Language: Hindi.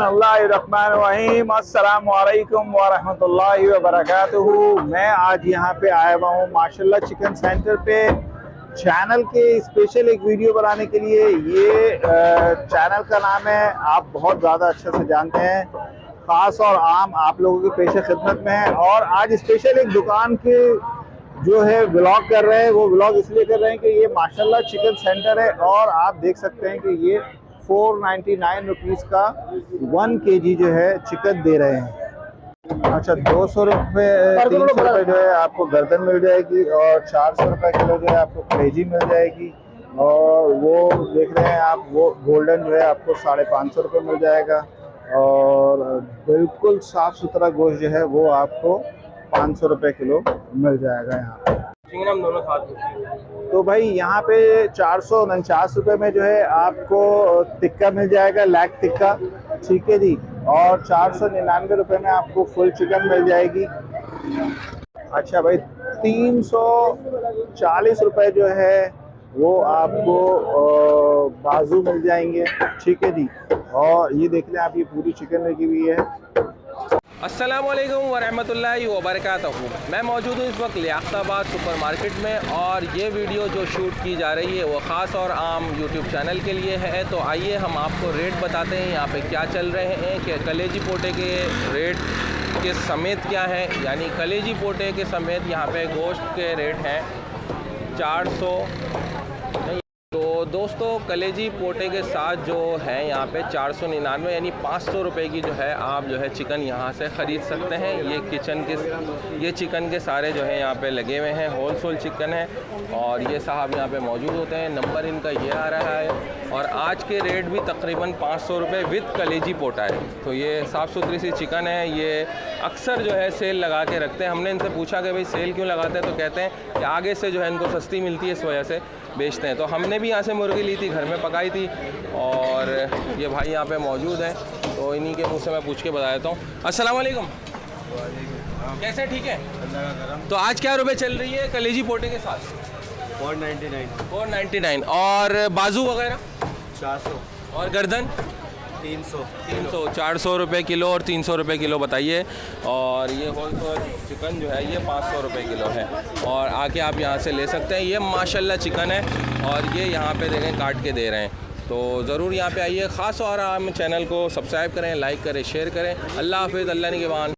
बिस्मिल्लाहिर्रहमानिर्रहीम अस्सलाम वालेकुम वरहमतुल्लाहि वबरकातुहू। मैं आज यहाँ पे आया हुआ हूँ माशाल्लाह चिकन सेंटर पे चैनल के स्पेशल एक वीडियो बनाने के लिए। ये चैनल का नाम है, आप बहुत ज़्यादा अच्छे से जानते हैं, ख़ास और आम आप लोगों के पेशे खिदमत में है। और आज स्पेशल एक दुकान के जो है व्लॉग कर रहे हैं। वो व्लॉग इसलिए कर रहे हैं कि ये माशाल्लाह चिकन सेंटर है और आप देख सकते हैं कि ये 499 रुपीज़ का 1 kg जो है चिकन दे रहे हैं। अच्छा, 200 रुपये 300 रुपये जो है आपको गर्दन मिल जाएगी और 400 रुपये किलो जो है आपको कलेजी मिल जाएगी। और वो देख रहे हैं आप, वो गोल्डन जो है आपको 550 रुपये मिल जाएगा। और बिल्कुल साफ़ सुथरा गोश्त जो है वो आपको 500 रुपये किलो मिल जाएगा यहाँ पे। हम दोनों साथ। तो भाई यहाँ पे 449 रुपये में जो है आपको टिक्का मिल जाएगा, लैग टिक्का, ठीक है जी। और 499 रुपये में आपको फुल चिकन मिल जाएगी। अच्छा भाई, 340 रुपये जो है वो आपको बाजू मिल जाएंगे, ठीक है जी। और ये देख लें आप, ये पूरी चिकन लगी हुई है। अस्सलामुअलैकुम वरहमतुल्लाहि वबरकातुहू। मैं मौजूद हूँ इस वक्त लियाकताबाद सुपरमार्केट में और ये वीडियो जो शूट की जा रही है वो ख़ास और आम यूट्यूब चैनल के लिए है। तो आइए हम आपको रेट बताते हैं यहाँ पे क्या चल रहे हैं, कि कलेजी पोटे के रेट के समेत क्या है। यानी कलेजी पोटे के समेत यहाँ पे गोश्त के रेट हैं 400। तो दोस्तों, कलेजी पोटे के साथ जो है यहाँ पे 499 यानी 500 रुपये की जो है आप जो है चिकन यहाँ से ख़रीद सकते हैं। ये चिकन के सारे जो है यहाँ पे लगे हुए हैं, होलसेल चिकन है। और ये साहब यहाँ पे मौजूद होते हैं, नंबर इनका ये आ रहा है। और आज के रेट भी तकरीबन 500 रुपये विद कलेजी पोटा है। तो ये साफ़ सुथरी सी चिकन है। ये अक्सर जो है सेल लगा के रखते हैं। हमने इनसे पूछा कि भाई सेल क्यों लगाते हैं, तो कहते हैं कि आगे से जो है इनको सस्ती मिलती है, इस वजह से बेचते हैं। तो हमने भी यहाँ से मुर्गी ली थी, घर में पकाई थी। और ये भाई यहाँ पे मौजूद है, तो इन्हीं के मुँह से मैं पूछ के बता देता हूँ। अस्सलाम वालेकुम। कैसे, ठीक है? तो आज क्या रुपए चल रही है कलेजी पोटे के साथ? 499। और बाजू वगैरह 400 और गर्दन 300 400 रुपये किलो और 300 रुपये किलो बताइए। और ये होलसेल चिकन जो है ये 500 रुपये किलो है। और आके आप यहाँ से ले सकते हैं। ये माशाल्लाह चिकन है और ये यहाँ पे देखें काट के दे रहे हैं। तो ज़रूर यहाँ पे आइए। ख़ास और आम चैनल को सब्सक्राइब करें, लाइक करें, शेयर करें। अल्लाह हाफ़िज़, अल्लाह निगहबान।